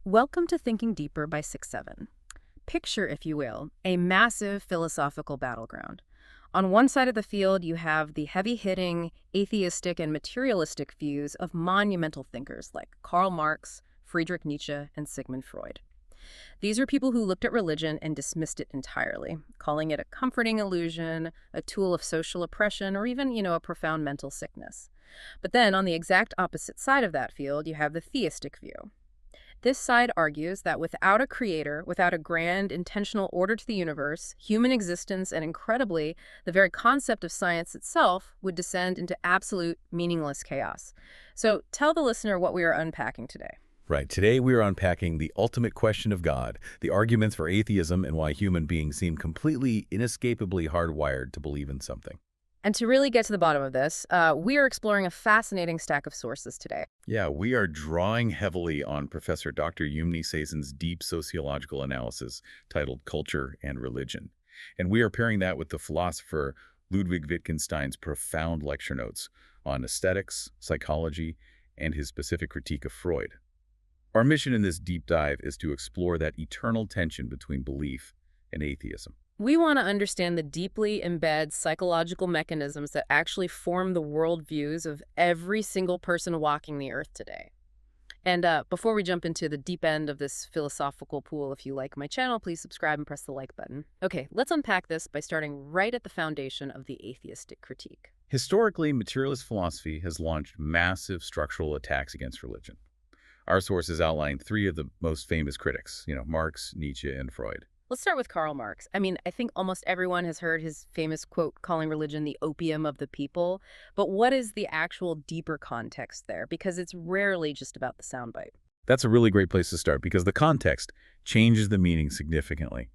Welcome to Thinking Deeper by 6-7. Picture, if you will, a massive philosophical battleground. On one side of the field, you have the heavy-hitting, atheistic and materialistic views of monumental thinkers like Karl Marx, Friedrich Nietzsche, and Sigmund Freud. These are people who looked at religion and dismissed it entirely, calling it a comforting illusion, a tool of social oppression, or even, a profound mental sickness. But then, on the exact opposite side of that field, you have the theistic view. This side argues that without a creator, without a grand, intentional order to the universe, human existence, and incredibly, the very concept of science itself would descend into absolute, meaningless chaos. So tell the listener what we are unpacking today. Right. Today we are unpacking the ultimate question of God, the arguments for atheism, and why human beings seem completely, inescapably hardwired to believe in something. And to really get to the bottom of this, we are exploring a fascinating stack of sources today. Yeah, we are drawing heavily on Professor Dr. Yumni Seizen's deep sociological analysis titled Culture and Religion. And we are pairing that with the philosopher Ludwig Wittgenstein's profound lecture notes on aesthetics, psychology, and his specific critique of Freud. Our mission in this deep dive is to explore that eternal tension between belief and atheism. We want to understand the deeply embedded psychological mechanisms that actually form the worldviews of every single person walking the earth today. And before we jump into the deep end of this philosophical pool, if you like my channel, please subscribe and press the like button. Okay, let's unpack this by starting right at the foundation of the atheistic critique. Historically, materialist philosophy has launched massive structural attacks against religion. Our sources outline three of the most famous critics, Marx, Nietzsche, and Freud. Let's start with Karl Marx. I think almost everyone has heard his famous quote calling religion the opium of the people. But what is the actual deeper context there? Because it's rarely just about the soundbite. That's a really great place to start because the context changes the meaning significantly.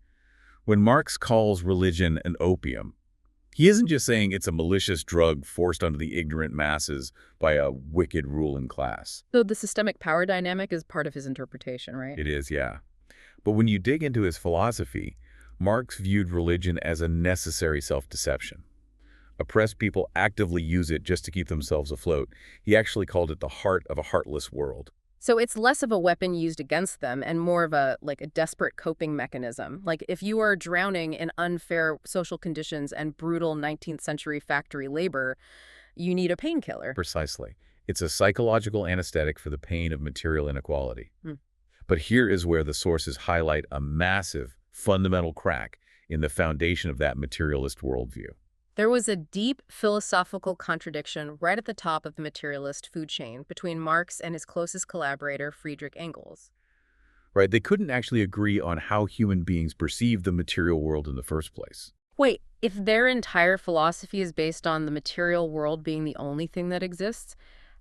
When Marx calls religion an opium, he isn't just saying it's a malicious drug forced onto the ignorant masses by a wicked ruling class. So the systemic power dynamic is part of his interpretation, right? It is, yeah. But when you dig into his philosophy, Marx viewed religion as a necessary self-deception. Oppressed people actively use it just to keep themselves afloat. He actually called it the heart of a heartless world. So it's less of a weapon used against them and more of a desperate coping mechanism. Like if you are drowning in unfair social conditions and brutal 19th century factory labor, you need a painkiller. Precisely. It's a psychological anesthetic for the pain of material inequality. Hmm. But here is where the sources highlight a massive, fundamental crack in the foundation of that materialist worldview. There was a deep philosophical contradiction right at the top of the materialist food chain between Marx and his closest collaborator, Friedrich Engels. Right, they couldn't actually agree on how human beings perceive the material world in the first place. Wait, if their entire philosophy is based on the material world being the only thing that exists,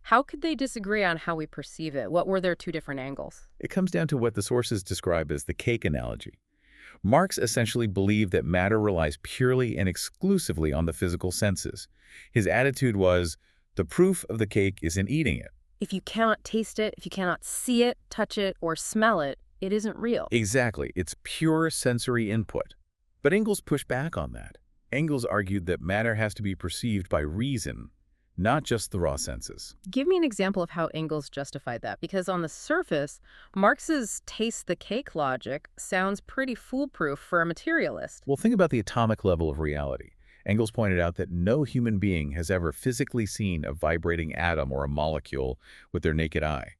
how could they disagree on how we perceive it? What were their two different angles? It comes down to what the sources describe as the cake analogy. Marx essentially believed that matter relies purely and exclusively on the physical senses. His attitude was, the proof of the cake is in eating it. If you cannot taste it, if you cannot see it, touch it, or smell it, it isn't real. Exactly. It's pure sensory input. But Engels pushed back on that. Engels argued that matter has to be perceived by reason, not just the raw senses. Give me an example of how Engels justified that, because on the surface, Marx's taste the cake logic sounds pretty foolproof for a materialist. Well, think about the atomic level of reality. Engels pointed out that no human being has ever physically seen a vibrating atom or a molecule with their naked eye.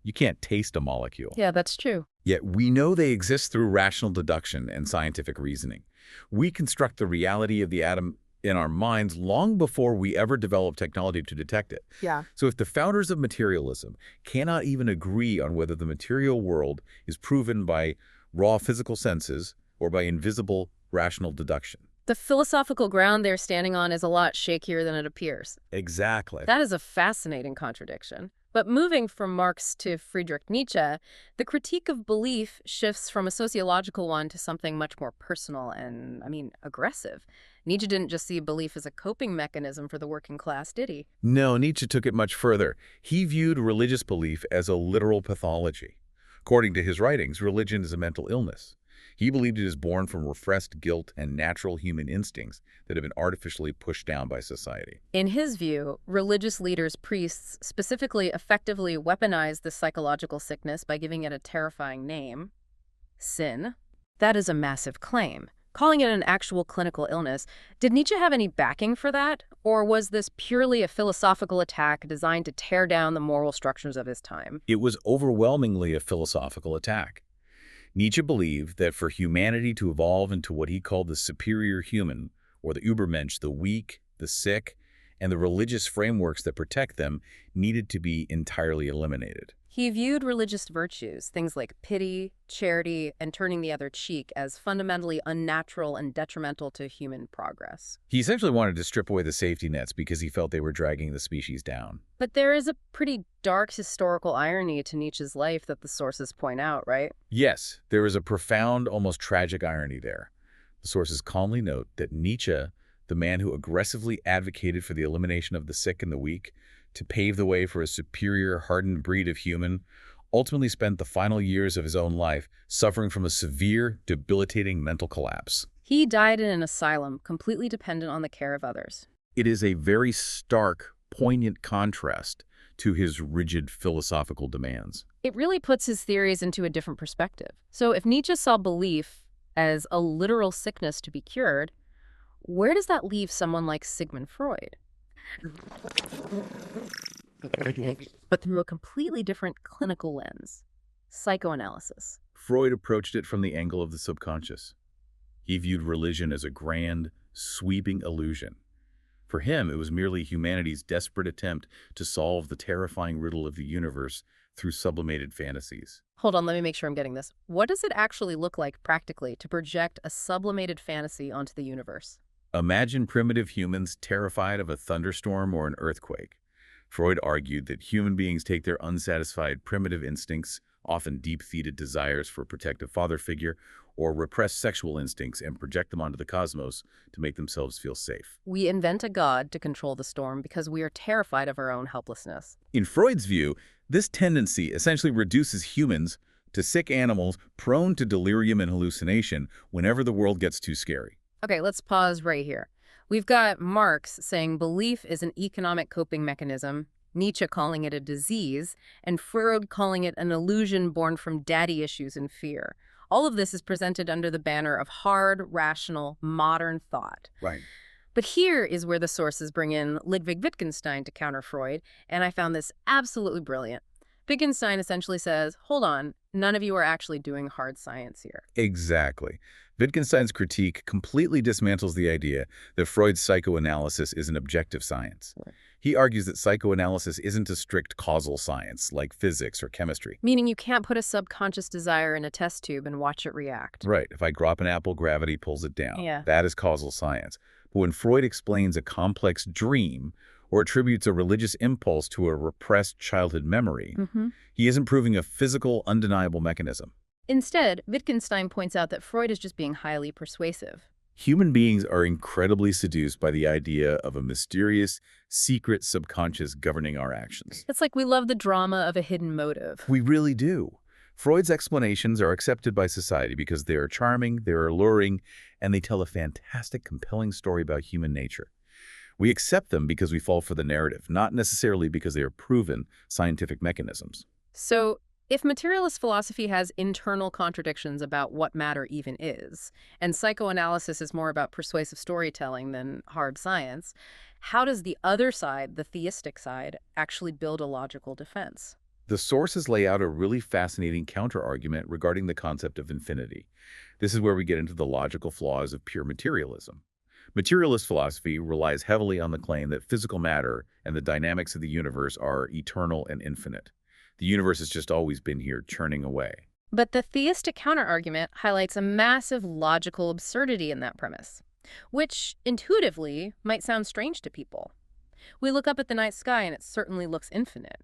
You can't taste a molecule. Yeah, that's true. Yet we know they exist through rational deduction and scientific reasoning. We construct the reality of the atom in our minds long before we ever develop technology to detect it. Yeah. So if the founders of materialism cannot even agree on whether the material world is proven by raw physical senses or by invisible rational deduction. The philosophical ground they're standing on is a lot shakier than it appears. Exactly. That is a fascinating contradiction. But moving from Marx to Friedrich Nietzsche, the critique of belief shifts from a sociological one to something much more personal and, aggressive. Nietzsche didn't just see belief as a coping mechanism for the working class, did he? No, Nietzsche took it much further. He viewed religious belief as a literal pathology. According to his writings, religion is a mental illness. He believed it is born from repressed guilt and natural human instincts that have been artificially pushed down by society. In his view, religious leaders, priests, specifically effectively weaponize this psychological sickness by giving it a terrifying name, sin. That is a massive claim. Calling it an actual clinical illness, did Nietzsche have any backing for that? Or was this purely a philosophical attack designed to tear down the moral structures of his time? It was overwhelmingly a philosophical attack. Nietzsche believed that for humanity to evolve into what he called the superior human, or the Übermensch, the weak, the sick, and the religious frameworks that protect them needed to be entirely eliminated. He viewed religious virtues, things like pity, charity, and turning the other cheek, as fundamentally unnatural and detrimental to human progress. He essentially wanted to strip away the safety nets because he felt they were dragging the species down. But there is a pretty dark historical irony to Nietzsche's life that the sources point out, right? Yes, there is a profound, almost tragic irony there. The sources calmly note that Nietzsche, the man who aggressively advocated for the elimination of the sick and the weak, to pave the way for a superior, hardened breed of human, ultimately spent the final years of his own life suffering from a severe, debilitating mental collapse. He died in an asylum, completely dependent on the care of others. It is a very stark, poignant contrast to his rigid philosophical demands. It really puts his theories into a different perspective. So if Nietzsche saw belief as a literal sickness to be cured, where does that leave someone like Sigmund Freud? But through a completely different clinical lens, psychoanalysis. Freud approached it from the angle of the subconscious. He viewed religion as a grand, sweeping illusion. For him, it was merely humanity's desperate attempt to solve the terrifying riddle of the universe through sublimated fantasies. Hold on, let me make sure I'm getting this. What does it actually look like practically to project a sublimated fantasy onto the universe? Imagine primitive humans terrified of a thunderstorm or an earthquake. Freud argued that human beings take their unsatisfied primitive instincts, often deep-seated desires for a protective father figure, or repressed sexual instincts and project them onto the cosmos to make themselves feel safe. We invent a god to control the storm because we are terrified of our own helplessness. In Freud's view, this tendency essentially reduces humans to sick animals prone to delirium and hallucination whenever the world gets too scary. Okay, let's pause right here. We've got Marx saying belief is an economic coping mechanism, Nietzsche calling it a disease, and Freud calling it an illusion born from daddy issues and fear. All of this is presented under the banner of hard, rational, modern thought. Right. But here is where the sources bring in Ludwig Wittgenstein to counter Freud, and I found this absolutely brilliant. Wittgenstein essentially says, hold on, none of you are actually doing hard science here. Exactly. Wittgenstein's critique completely dismantles the idea that Freud's psychoanalysis is an objective science. Right. He argues that psychoanalysis isn't a strict causal science like physics or chemistry. Meaning you can't put a subconscious desire in a test tube and watch it react. Right. If I drop an apple, gravity pulls it down. Yeah. That is causal science. But when Freud explains a complex dream or attributes a religious impulse to a repressed childhood memory, he isn't proving a physical, undeniable mechanism. Instead, Wittgenstein points out that Freud is just being highly persuasive. Human beings are incredibly seduced by the idea of a mysterious, secret subconscious governing our actions. It's like we love the drama of a hidden motive. We really do. Freud's explanations are accepted by society because they are charming, they're alluring, and they tell a fantastic, compelling story about human nature. We accept them because we fall for the narrative, not necessarily because they are proven scientific mechanisms. So, if materialist philosophy has internal contradictions about what matter even is, and psychoanalysis is more about persuasive storytelling than hard science, how does the other side, the theistic side, actually build a logical defense? The sources lay out a really fascinating counter-argument regarding the concept of infinity. This is where we get into the logical flaws of pure materialism. Materialist philosophy relies heavily on the claim that physical matter and the dynamics of the universe are eternal and infinite. The universe has just always been here, churning away. But the theistic counterargument highlights a massive logical absurdity in that premise, which intuitively might sound strange to people. We look up at the night sky and it certainly looks infinite.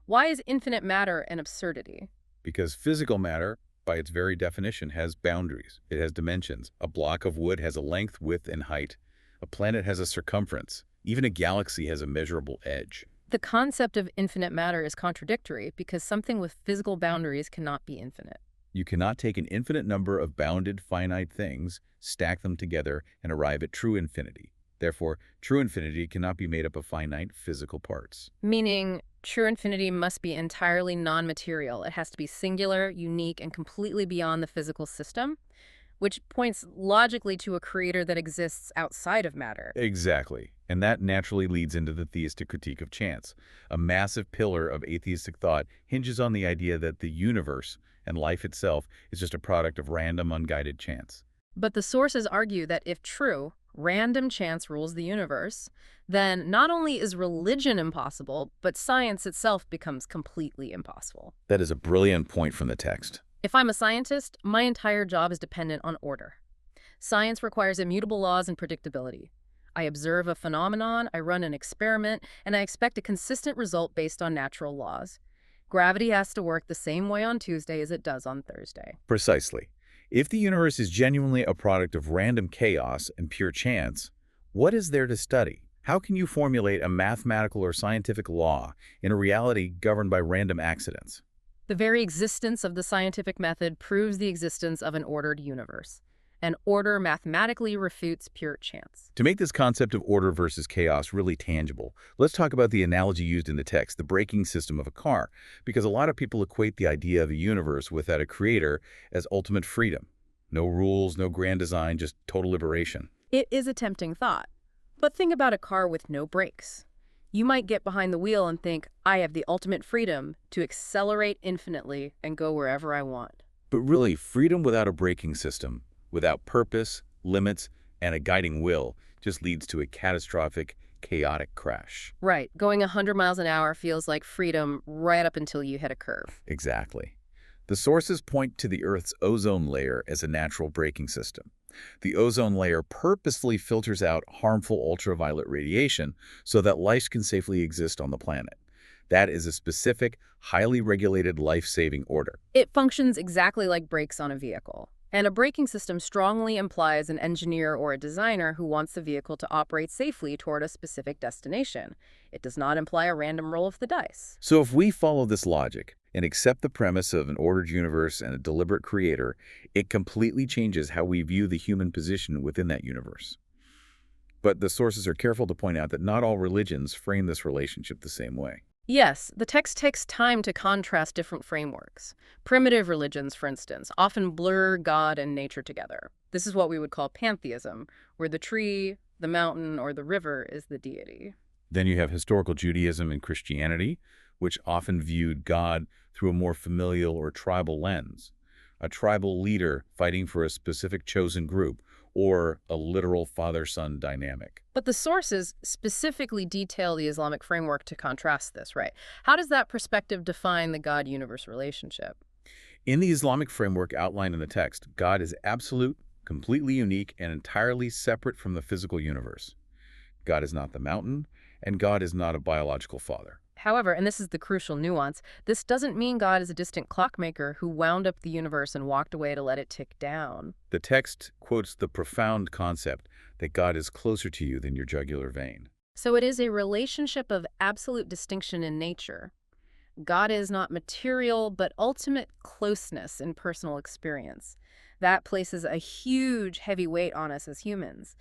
Why is infinite matter an absurdity? Because physical matter, by its very definition, has boundaries. It has dimensions. A block of wood has a length, width, and height. A planet has a circumference. Even a galaxy has a measurable edge. The concept of infinite matter is contradictory because something with physical boundaries cannot be infinite. You cannot take an infinite number of bounded finite things, stack them together, and arrive at true infinity. Therefore, true infinity cannot be made up of finite physical parts. Meaning, true infinity must be entirely non-material. It has to be singular, unique, and completely beyond the physical system, which points logically to a creator that exists outside of matter. Exactly. And that naturally leads into the theistic critique of chance. A massive pillar of atheistic thought hinges on the idea that the universe and life itself is just a product of random, unguided chance. But the sources argue that if true, random chance rules the universe, then not only is religion impossible, but science itself becomes completely impossible. That is a brilliant point from the text. If I'm a scientist, my entire job is dependent on order. Science requires immutable laws and predictability. I observe a phenomenon, I run an experiment, and I expect a consistent result based on natural laws. Gravity has to work the same way on Tuesday as it does on Thursday. Precisely. If the universe is genuinely a product of random chaos and pure chance, what is there to study? How can you formulate a mathematical or scientific law in a reality governed by random accidents? The very existence of the scientific method proves the existence of an ordered universe. And order mathematically refutes pure chance. To make this concept of order versus chaos really tangible, let's talk about the analogy used in the text, the braking system of a car, because a lot of people equate the idea of a universe without a creator as ultimate freedom. No rules, no grand design, just total liberation. It is a tempting thought. But think about a car with no brakes. You might get behind the wheel and think, I have the ultimate freedom to accelerate infinitely and go wherever I want. But really, freedom without a braking system, without purpose, limits, and a guiding will, just leads to a catastrophic, chaotic crash. Right. Going 100 miles an hour feels like freedom right up until you hit a curve. Exactly. The sources point to the Earth's ozone layer as a natural braking system. The ozone layer purposefully filters out harmful ultraviolet radiation so that life can safely exist on the planet. That is a specific, highly regulated life-saving order. It functions exactly like brakes on a vehicle. And a braking system strongly implies an engineer or a designer who wants the vehicle to operate safely toward a specific destination. It does not imply a random roll of the dice. So if we follow this logic and accept the premise of an ordered universe and a deliberate creator, it completely changes how we view the human position within that universe. But the sources are careful to point out that not all religions frame this relationship the same way. Yes, the text takes time to contrast different frameworks. Primitive religions, for instance, often blur God and nature together. This is what we would call pantheism, where the tree, the mountain, or the river is the deity. Then you have historical Judaism and Christianity, which often viewed God through a more familial or tribal lens. A tribal leader fighting for a specific chosen group, or a literal father-son dynamic. But the sources specifically detail the Islamic framework to contrast this, right? How does that perspective define the God-universe relationship? In the Islamic framework outlined in the text, God is absolute, completely unique, and entirely separate from the physical universe. God is not the mountain, and God is not a biological father. However, and this is the crucial nuance, this doesn't mean God is a distant clockmaker who wound up the universe and walked away to let it tick down. The text quotes the profound concept that God is closer to you than your jugular vein. So it is a relationship of absolute distinction in nature. God is not material, but ultimate closeness in personal experience. That places a huge, heavy weight on us as humans.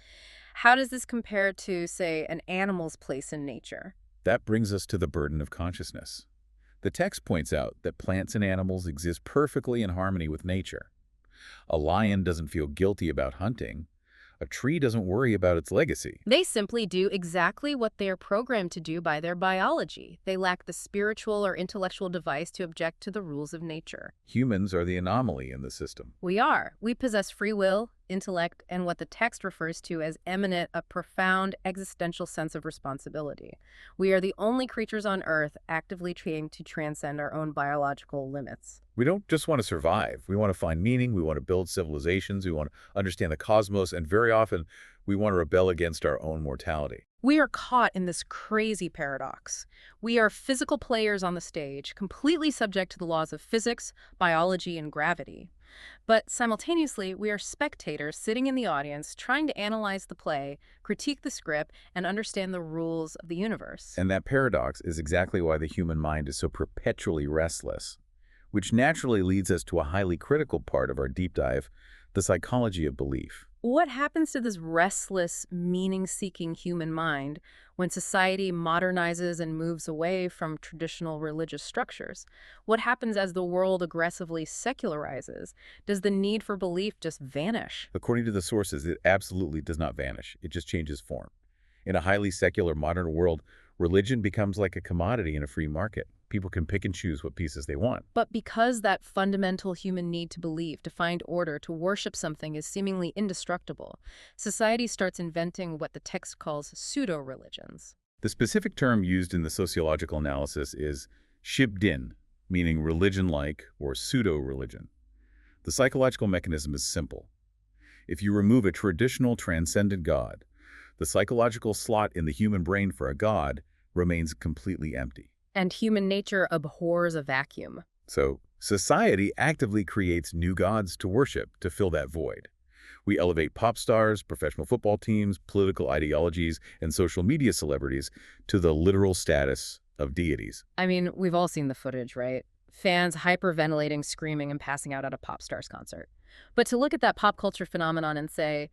How does this compare to, say, an animal's place in nature? That brings us to the burden of consciousness. The text points out that plants and animals exist perfectly in harmony with nature. A lion doesn't feel guilty about hunting. A tree doesn't worry about its legacy. They simply do exactly what they are programmed to do by their biology. They lack the spiritual or intellectual device to object to the rules of nature. Humans are the anomaly in the system. We are. We possess free will, intellect, and what the text refers to as eminent, a profound existential sense of responsibility. We are the only creatures on Earth actively trying to transcend our own biological limits. We don't just want to survive. We want to find meaning. We want to build civilizations. We want to understand the cosmos. And very often, we want to rebel against our own mortality. We are caught in this crazy paradox. We are physical players on the stage, completely subject to the laws of physics, biology, and gravity. But simultaneously, we are spectators sitting in the audience, trying to analyze the play, critique the script, and understand the rules of the universe. And that paradox is exactly why the human mind is so perpetually restless. which naturally leads us to a highly critical part of our deep dive, the psychology of belief. What happens to this restless, meaning-seeking human mind when society modernizes and moves away from traditional religious structures? What happens as the world aggressively secularizes? Does the need for belief just vanish? According to the sources, it absolutely does not vanish. It just changes form. In a highly secular modern world, religion becomes like a commodity in a free market. People can pick and choose what pieces they want. But because that fundamental human need to believe, to find order, to worship something is seemingly indestructible, society starts inventing what the text calls pseudo-religions. The specific term used in the sociological analysis is shibdin, meaning religion-like or pseudo-religion. The psychological mechanism is simple. If you remove a traditional transcendent God, the psychological slot in the human brain for a God remains completely empty. And human nature abhors a vacuum. So, society actively creates new gods to worship to fill that void. We elevate pop stars, professional football teams, political ideologies, and social media celebrities to the literal status of deities. I mean, we've all seen the footage, right? Fans hyperventilating, screaming, and passing out at a pop star's concert. But to look at that pop culture phenomenon and say,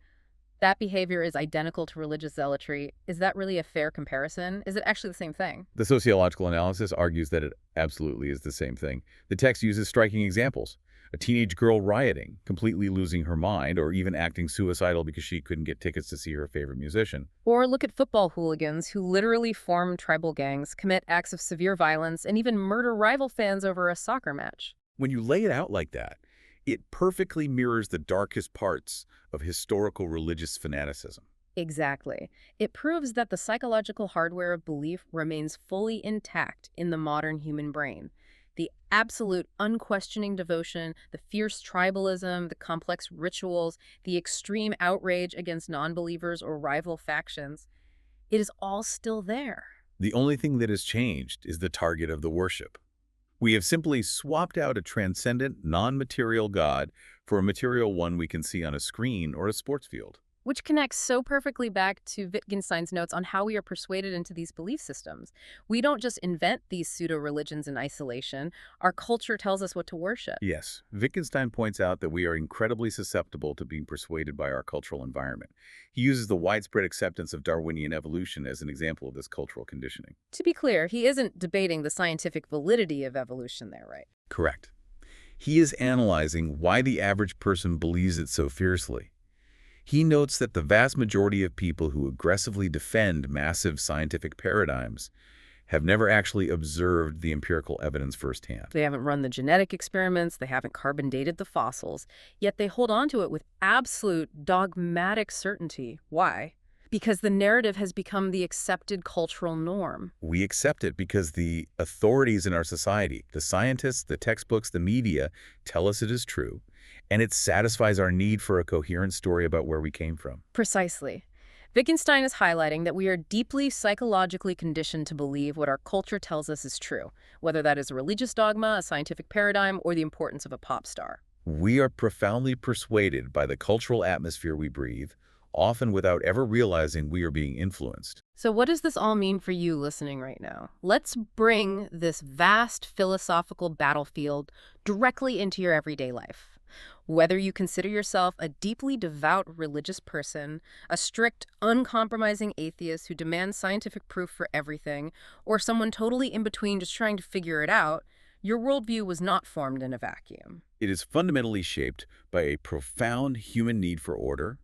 that behavior is identical to religious zealotry, is that really a fair comparison? Is it actually the same thing? The sociological analysis argues that it absolutely is the same thing. The text uses striking examples. A teenage girl rioting, completely losing her mind, or even acting suicidal because she couldn't get tickets to see her favorite musician. Or look at football hooligans who literally form tribal gangs, commit acts of severe violence, and even murder rival fans over a soccer match. When you lay it out like that, it perfectly mirrors the darkest parts of historical religious fanaticism. Exactly. It proves that the psychological hardware of belief remains fully intact in the modern human brain. The absolute unquestioning devotion, the fierce tribalism, the complex rituals, the extreme outrage against non-believers or rival factions, it is all still there. The only thing that has changed is the target of the worship. We have simply swapped out a transcendent, non-material God for a material one we can see on a screen or a sports field. Which connects so perfectly back to Wittgenstein's notes on how we are persuaded into these belief systems. We don't just invent these pseudo-religions in isolation. Our culture tells us what to worship. Yes, Wittgenstein points out that we are incredibly susceptible to being persuaded by our cultural environment. He uses the widespread acceptance of Darwinian evolution as an example of this cultural conditioning. To be clear, he isn't debating the scientific validity of evolution there, right? Correct. He is analyzing why the average person believes it so fiercely. He notes that the vast majority of people who aggressively defend massive scientific paradigms have never actually observed the empirical evidence firsthand. They haven't run the genetic experiments, they haven't carbon dated the fossils, yet they hold on to it with absolute dogmatic certainty. Why? Because the narrative has become the accepted cultural norm. We accept it because the authorities in our society, the scientists, the textbooks, the media, tell us it is true, and it satisfies our need for a coherent story about where we came from. Precisely. Wittgenstein is highlighting that we are deeply psychologically conditioned to believe what our culture tells us is true, whether that is a religious dogma, a scientific paradigm, or the importance of a pop star. We are profoundly persuaded by the cultural atmosphere we breathe, often without ever realizing we are being influenced. So what does this all mean for you listening right now? Let's bring this vast philosophical battlefield directly into your everyday life. Whether you consider yourself a deeply devout religious person, a strict, uncompromising atheist who demands scientific proof for everything, or someone totally in between just trying to figure it out, your worldview was not formed in a vacuum. It is fundamentally shaped by a profound human need for order,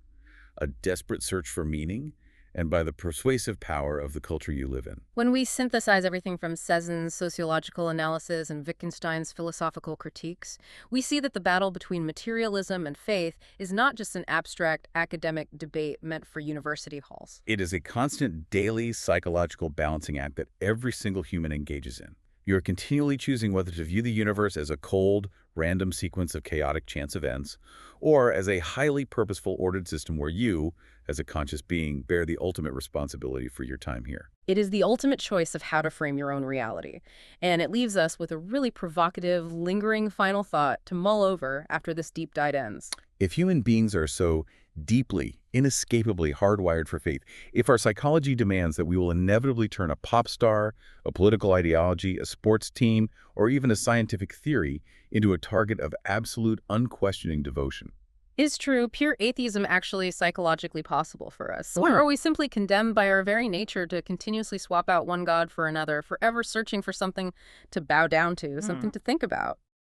a desperate search for meaning, and by the persuasive power of the culture you live in. When we synthesize everything from Sezzin's sociological analysis and Wittgenstein's philosophical critiques, we see that the battle between materialism and faith is not just an abstract academic debate meant for university halls. It is a constant daily psychological balancing act that every single human engages in. You are continually choosing whether to view the universe as a cold, random sequence of chaotic chance events, or as a highly purposeful, ordered system where you, as a conscious being, bear the ultimate responsibility for your time here. It is the ultimate choice of how to frame your own reality, and it leaves us with a really provocative, lingering final thought to mull over after this deep dive ends. If human beings are so deeply inescapably hardwired for faith. If our psychology demands that we will inevitably turn a pop star, a political ideology, a sports team, or even a scientific theory into a target of absolute, unquestioning devotion. Is true pure atheism actually psychologically possible for us? Or are we simply condemned by our very nature to continuously swap out one god for another, forever searching for something to bow down to, something to think about?